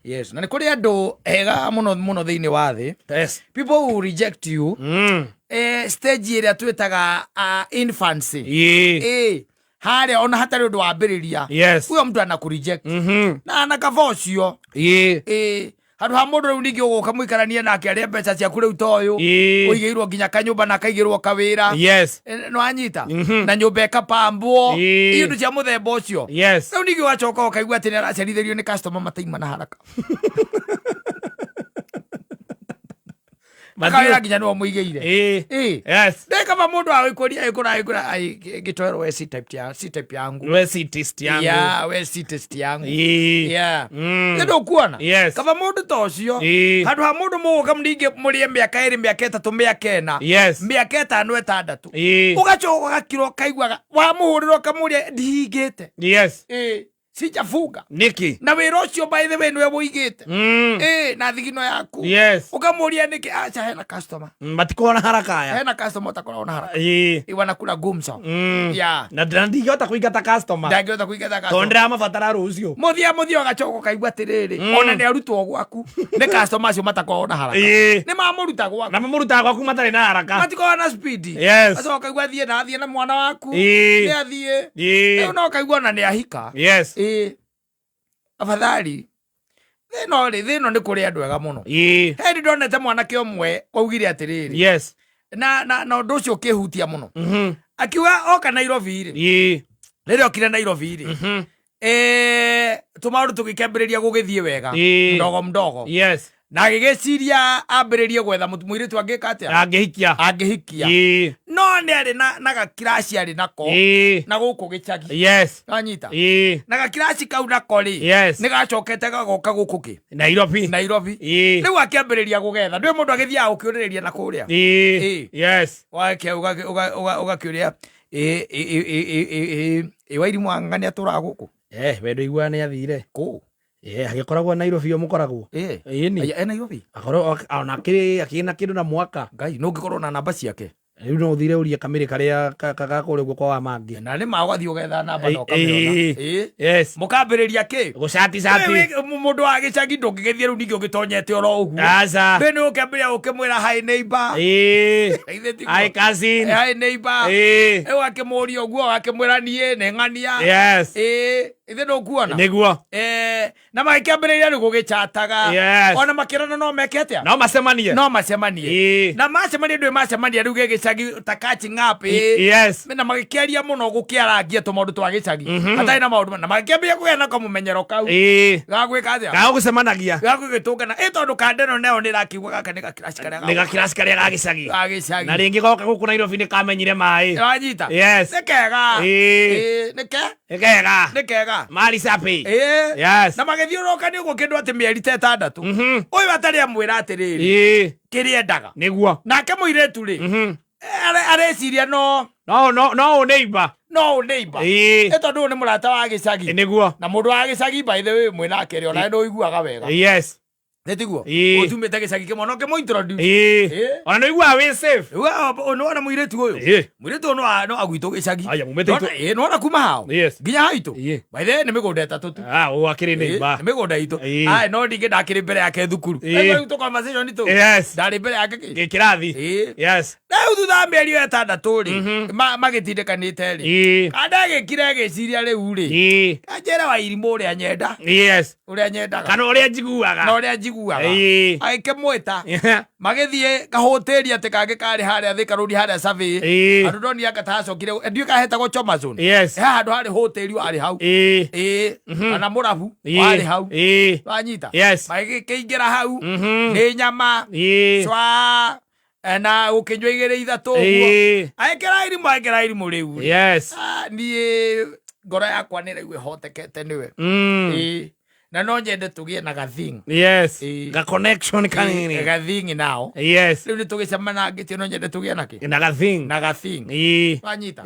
Yes, na nä kå rä andå ega må no thä inä wa thä. Yes. People who reject you stage ä rä a twä taga infancy harä ona hatarä å ndå wa mbä rä ria uyo mtu anakå reject na anakaba å cio handå ha må ndå rä u ningä å gå ka må ikarania nake arä a mbeca ciaku rä u ta å yå å igä irwo nginya kanyå na akaigä rwo kawä ra no anyita na nyå mba ĩkapambwo iå ndå cia må themba å cio rä u ningä wacoka å kaigua atä nä aracerithä rio nä customer mataima na haraka akawä nginya nä må igä ire ndekaba må ndå agä kå ria gä twerwo we C-type yangu we C-test yangu nä ndå kuona kaba må ndå ta å cio handå ha må ndå må gå ka ningä må rä e mä aka ä rä mä aka ätatå mä aka ena mä aka ätano ätandatå å gacoka gakirwo kaiguaga wa må hå rä rwo kamå ria ndihingä te sijafunga niki na wĩra ũcio by the way nĩwe wũigĩte na thigino yaku ũkamũria nĩkĩ acha hena customer matikuona haraka ya hena customer utakorwo na haraka wanakula gumzo na ndingĩhota kũingata customer ndangĩhota kũingata customer tondũ ndĩramabatara rũciũ mũthia ũgacoka ũkaigua atĩrĩrĩ ona nĩ arutwo gwaku nĩ customer acio matakorwo na haraka nĩ mamũruta gwaku na mamũruta gwaku matarĩ na haraka matikorwo na speed acoka ũkaigua thiĩ na mwana waku nĩ athiĩ no ũkaigua ona nĩ ahika afadhali thino nä kå rä andå ega må no he ndonete mwanake å mwe waugire atä rä rä na å ndå å cio å kä hutia må no akiuga oka Nairobi rä rä rä okire Nairobi rä tå maå ndå tå gä kä ambä rä ria gå gä thiä wega mdogo na agä ciria ambä rä rie gwetha må irä tu angä ka atä angä hikia no nä arä na gakirasi arä nako na gå kå gä cagi anyita na gakirasi kau nako rä nä gacokete gagoka gå kå kä Nairobi rä u akä ambä rä ria gå getha ndå må ndå agä thiaga gå kä å rä rä ria na kå rä a å gakä å rä a Wairimũ ang'ang'ania atå raga gå kå wendo iguaga nä athire kå agĩkoragwo Nairobi o mũkoragwo Nairobi akorwo ona akĩrĩ na kĩndũ na mwaka ngai no ngĩkorwo na namba ciake rĩu no ũthire ũrie kamĩrĩ karĩa gakũrĩ guo kwa wa mangĩ na nĩ magathiĩ ũgetha namba no kamĩona mũkambĩrĩria kĩ gũcati mũndũ wa gĩcagi ndũngĩgĩthiĩ rĩu ningĩ ũgĩtonyete oro ũguo rĩ nĩ ũkĩambĩrĩria ũkĩmwĩra hi neighbor hi cousin hi neighbor rĩu akĩmũria ũguo akĩmwĩra niĩ nĩ ng'ania ithe ndũkuona nĩguo na magĩkĩambĩrĩria rĩu gũgĩcataga ona makĩrana no meke atĩa no macemanie na macemanie ndũĩ macemania rĩu gĩgĩcagi ta catching up na magĩkĩaria mũno gũkĩarangia tũmaũndũ twa gĩcagi hatarĩ na maũndũ na magĩkĩambĩrĩria kũgĩa na kamũmenyero kau gagwĩka atĩa gagũcemanagia gagũgĩtũngana tondũ kandeno nayo nĩ ĩrakiuga gaka nĩ gakirasi karĩa ga gĩcagi na rĩngĩ goka gũkũ Nairobi nĩ kamenyire maĩ wanyita nĩ kega mari sapi na magĩthiũrũrũkania ũguo kĩndũ atĩ mĩeri ta ĩtandatũ ũyũ atarĩ amwĩra atĩrĩrĩ kĩrĩa endaga nĩguo nake mũirĩtu rĩ areciria no neighbor nĩ tondũ nĩ mũrata wa gĩcagi nĩguo na mũndũ wa gĩcagi by the way mwĩ nake rĩ ona nĩ ũiguaga wega nĩtiguo ũtumĩte gĩcagi kĩmwe no kĩmũ introduce ona nĩ ũiguaga wĩ safe nĩwona mũirĩtu ũyũ no agwitũ gĩcagi nĩwona kuma hao nginya haitũ by the way nĩ mĩgũnda ĩtatũ tu akĩrĩ neighbor nĩ mĩgũnda itũ no ningĩ ndakĩrĩ mbere yake thukuru tũ conversation itũ ndarĩ mbere yake kĩrathi rĩu thutha wa mĩeri ĩyo ĩtandatũ rĩ magĩtindĩkanĩte rĩ kana agĩkire agĩciria rĩu rĩ kanjĩra Wairimũ ũrĩa nyenda ũrĩa nyendaga kana ũrĩa njiguaga agĩkĩmwĩta magĩthiĩ kahũtĩri atĩ kangĩ karĩ harĩa Thika Road harĩa Survey andũ ndonire gatacokire ndiũ kahetagwo Choma Zone he handũ harĩ hũtĩri warĩ hau kana mũrabu warĩ hau wanyita magĩkĩingĩra hau nĩ nyama cwa na ũkĩnyua igĩrĩ ithatũ ũguo agĩkĩra Irimũ rĩu niĩ ngoro yakwa nĩ rĩu ĩhotekete nĩwe na no nyende tũgĩe na gathing ga connection kanini gathing nao rĩu nĩ tũgĩcemanangĩtio no nyende tũgĩe na gathing wanyita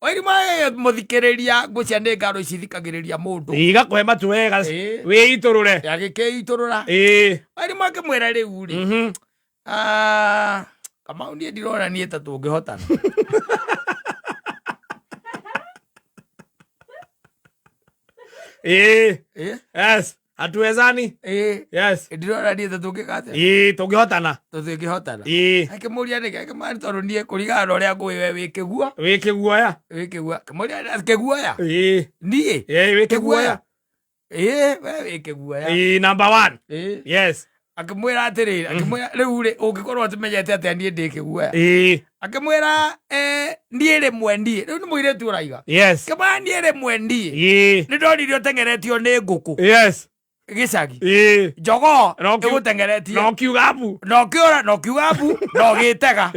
Wairimũ mũthikĩrĩria ngũcia nĩ ngaro ici thikagĩrĩria mũndũ igakũhe matu wega wĩitũrũre agĩkĩitũrũra Wairimũ akĩmwĩra rĩu rĩ Kamau niĩ ndirona niĩ ta tũngĩhotana Yes. Hatuwezani. Yes. Ndirona ndiye tungikate. Tungihotana. Tungihotana. Akimuria ni mari tondu nie kurigana uria ngui we wikigua. Wikiguoya. Wikigua. Kimuria akiguoya. Nie. Wikiguoya. We wikiguoya. Number 1. Yes. Akimwira atiriri akimwira riu ri ungikorwo atimenyete atia nie ndikiguoya. Akimwira nie rimwe ndie riu ni muiretu uraiga. Yes. Kama nie rimwe ndie. Ni ndoririo tengeretio ni nguku. Yes. Gicagi. Njogo igutengeretio. No kiugabu. No kiura no kiugabu no gitega.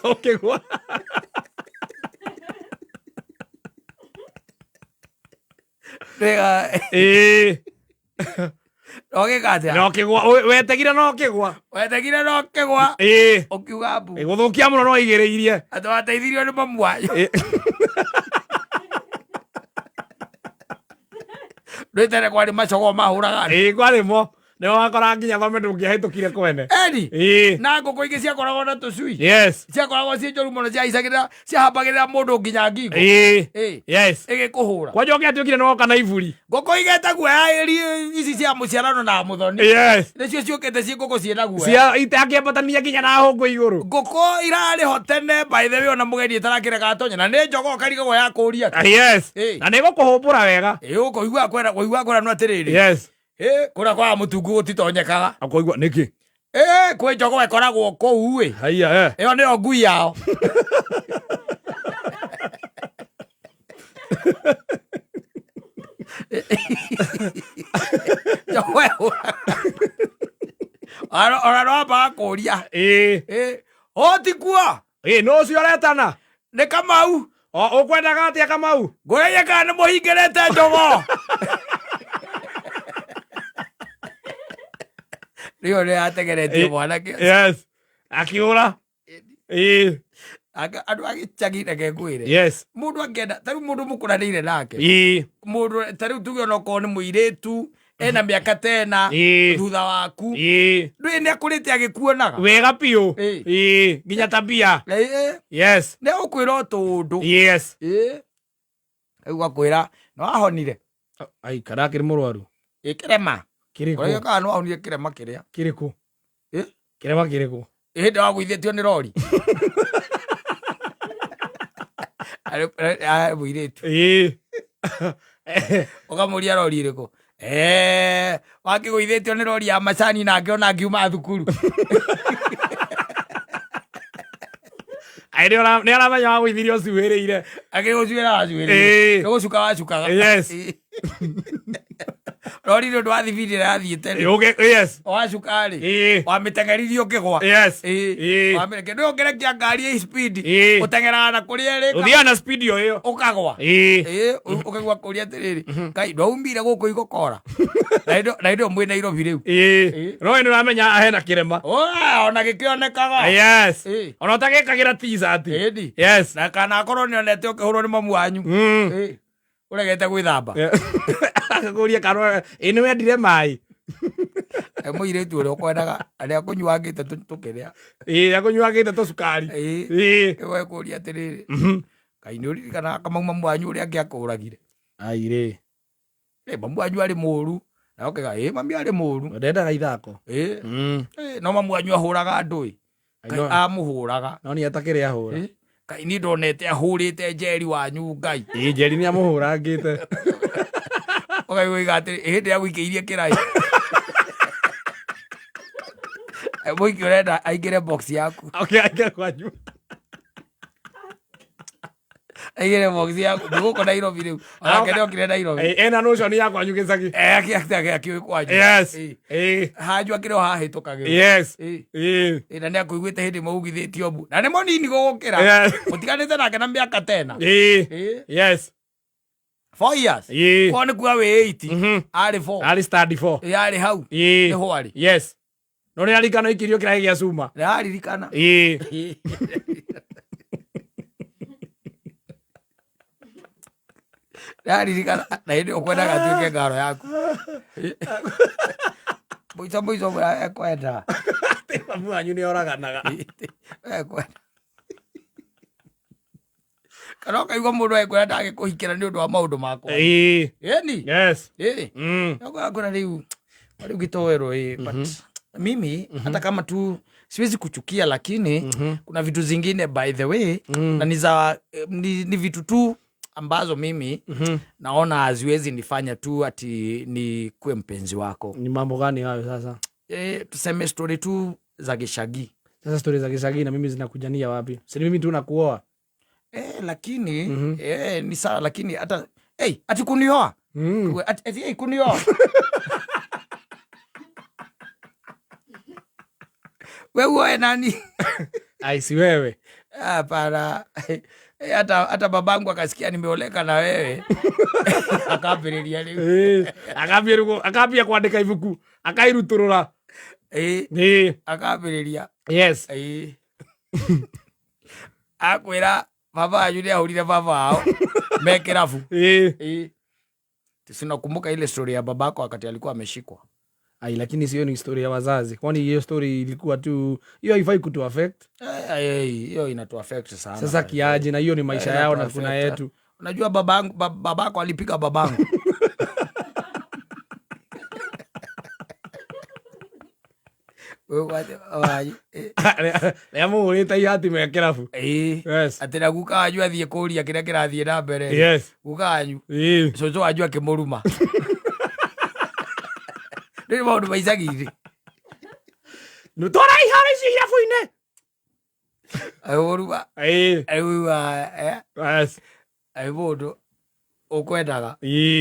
Ukigwa. Rega. No gikatia. No kigwa wetegira no kigwa. Wetegira no kigwa. Ukiugabu. Guthukia muno no igiriirie. Atwateithirio ni mamu wanyu. Rwitene kwari macogo mahuraga. Kwari mo. Nĩ wakora nginya thome ndũngĩahĩtũkire kwene. Na ngũkũ ingĩ ciakoragwo na tũcui. Yes. Ciakoragwo ciĩ njũru mũno ciaicagĩrĩra ciahambagĩrĩra mũndũ nginya ngingo. Yes. Ĩgĩkũhũra. Kwanja ũngĩatuĩkire no woka na iburi. Ngũkũ igĩte guoya ici cia mũciarano na mũthoni. Yes. Nĩcio ciũkĩte ciĩ ngũkũ ciĩna guoya. Itakĩambatania nginya na hũngũ igũrũ. Ngũkũ irarĩ ho tene by the way ona mũgeni ĩtarakĩrega atonya na nĩ njogoo karigagwo ya kũũria. Yes. Na nĩ gũkũhũmbũra wega. Ũkũigua kwĩra no atĩrĩrĩ. Yes. Kũrĩa kwa mũtungu gũtitonyekaga. Akũigua nĩkĩ? Kwĩ njogoo ĩkoragwo kũu ĩ. Haiya ĩyo nĩyo ngui yao. Ona no ambaga kũũria. Tikuo. No ũcio ũretana. Nĩ Kamau. Ũkwendaga atĩa Kamau? Ngũragia kana nĩ mũhingĩrĩte njogoo. Rio nĩ ategeretie mwanake. Yes. Akiũra. Andũ agĩcagi reke ngwĩre. Yes. Mũndũ angĩenda tarĩu mũndũ mũkũranĩire nake. Mũndũ tarĩu tuge onokorwo nĩ mũirĩtu ena mĩaka ta ĩna thutha waku. Ndũĩ nĩ akũrĩte agĩkuonaga. Wega biũ. Nginya tabia. Yes. Nĩ ũkwĩra ũtũndũ. Yes. Rĩu akwĩra nĩ wahonire. Ai kana akĩrĩ mũrwaru. Kĩrema. Kĩrĩkũ? Ũrĩa kana nĩ wahonire kĩrema kĩrĩa. Kĩrĩkũ? Kĩrema kĩrĩkũ? Hĩndĩ wagũithĩtio nĩ rori. Mũirĩtu. Ũkamũria rori ĩrĩkũ? Wakĩgũithĩtio nĩ rori ya macani na ngĩona ngiuma thukuru. Nĩ aramenya wagũithirio ũcuĩrĩire. Akĩgũcuĩra wacuĩrĩire. Gũcuka wacukaga. Yes. Rori nĩ ũndũ wa thibindi ĩrĩa yathiĩte. Yes. Wacuka-rĩ. Wamĩteng'eririe ũkĩgwa. Yes. Nĩ ũngĩrekia ngari ĩ speed. Ũteng'eraga na kũrĩa ĩrĩ. Ũthiaga na speed o ĩyo. Ũkagwa. Ũkagwa kũria atĩrĩrĩ. Ngai ndwaumire gũkũ igũkora. Na indo mwĩ Nairobi rĩu. No nĩ ũramenya hena kĩrema. Ona gĩkĩonekaga. Yes. Ona ũtagĩkagĩra t-shirt. Yes. Na kana akorwo nĩ onete ũkĩhũrwo nĩ mamu wanyu. Ũregete gwĩthamba. Akagũria kana nĩ wendire maĩ. Mũirĩtu ũrĩa ũkwendaga arĩa akũnyuangĩte tũkĩrĩa. Akũnyuangĩte tũcukari. Nĩwe kũũria atĩrĩrĩ. Ngai nĩ ũririkanaga Kamau mamu wanyu ũrĩa angĩakũragire. Airĩ. Mamu wanyu arĩ mũũru. Na ũkĩga mami arĩ mũũru. Ndendaga ithako. No mamu wanyu ahũraga andũ. Ngai amũhũraga. No nĩ atakĩrĩ ahũra. Ngai nĩ ndonete ahũrĩte Njeri wanyu Ngai. Njeri nĩ amũhũrangĩte. Ũkaigua atĩrĩ hĩndĩ ya gũikĩirie kĩrai. Mũiki ũrenda aingĩre box yaku. Aingĩre kwanyu. Aigĩre box yaku. Ndũgũkũ Nairobi rĩu. Onake nĩ okire Nairobi. Ena notion ya kwanyu gĩcagi. Akĩũĩ kwanyu. Yes. Hanju akĩrĩ o hahĩtũkagĩrwo. Yes. Na nĩ akũiguĩte hĩndĩ maugithĩtio mbu. Na nĩ mũnini gũgũkĩra. Mũtiganĩte nake na mĩaka tena. Yes. 4 years. Kwa nĩ kuga wĩ 8. Arĩ 4. Arĩ study 4. Arĩ hau. Nĩ hwarĩ. Yes. No nĩ arikana ikirio kĩraĩ gĩa cuma. Nĩ aririkana. Nĩaririkana na hĩndĩ ũkwendaga atuĩke ngaro yaku. Mũico ekwenda. Mamu wanyu nĩ oraganaga. kana kaigua mundu akwira ndagikuhikira ni undu wa maundu makwa ni yes kuna riu gitowerwo but mimi hata kama tu siwezi kuchukia, lakini kuna vitu zingine by the way na ni vitu tu ambazo mimi naona haziwezi nifanya tu ati ni kuwe mpenzi wako. Ni mambo gani hayo sasa? Tuseme story tu za gishagi. Sasa story za gishagi na mimi zinakujania wapi? Si mimi tu nakuoa. Lakini ni sawa, lakini hata ati kunioa. Ati kunioa. Wewe nani? Si wewe. Hapana. Hata babangu akasikia nimeoleka na wewe. Akapiriria leo. Akapia kuandika ibuku. Akairuturura. Akapiriria. Yes. Akwira baba ajuri ahurire baba hao. Mekerafu. Sinakumbuka ile story ya babako wakati alikuwa ameshikwa. Lakini sio ni story ya wazazi. Kwani hiyo story ilikuwa tu, hiyo haifai kutu affect? Hiyo inatu affect sana. Sasa kiaje? Na hiyo ni maisha yao na kuna yetu. Unajua babako alipiga babangu. Lemo uleta yati mekerafu. Yes. Atira guka ajua athie kuria kiria kirathie na mbere. Yes. Guka anyu. Coco ajua kimuruma. Ndio maundu maicagi-ri. Nutora ihara ici irabu-ini. Uruma. Yes. Mundu ukwendaga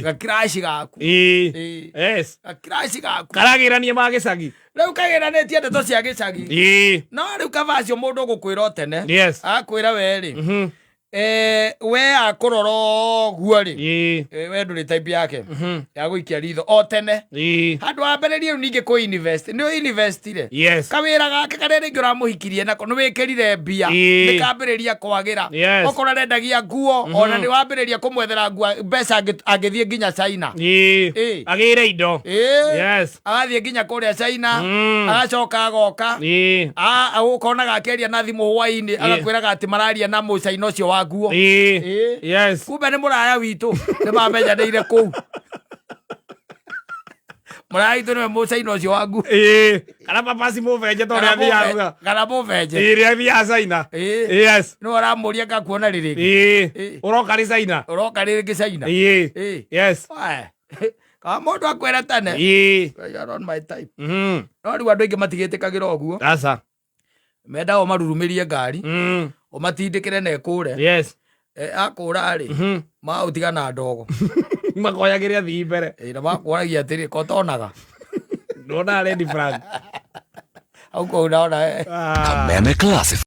gakiraci gaku. Yes. Gakiraci gaku karagirania ma gicagi. Riu kagiranitie ndeto cia gicagi. No riu kavacio mundu gukwira tene. Yes. Akwira we we akurora guo ri we nduri type yake ya guikia ritho o tene handu amberirie ninge ku invest ni investire kawira gake kare ringi uramuhikirie nako ni wikirire mbia ni kambiriria kwagira okora rendagia nguo ona ni wambiriria kumwethera nguo mbeca angithie nginya China agire indo agathie nginya kuria China agacoka agoka ukona gakeria na thimu hwaini agakwiraga ati mararia na mucaina ucio wa guo yes kumbe ni muraya witu ni mamenyanire kuu muraya witu ni mucaina ucio wa guo kana papasi muvenje to ria thiaga kana muvenje ria thia China yes no aramuria ngakuona riri uroka ri China China yes kama mundu akwera tane you are on my type no riu andu ingi matigitikagira oguo asa menda o marurumirie ngari o matindikire na ekure yes akura ri ma utigana ndogo makoyagiria thii mbere na makwaragia atiri kotonaga ndona ready flag au ko unaona Kameme Classic.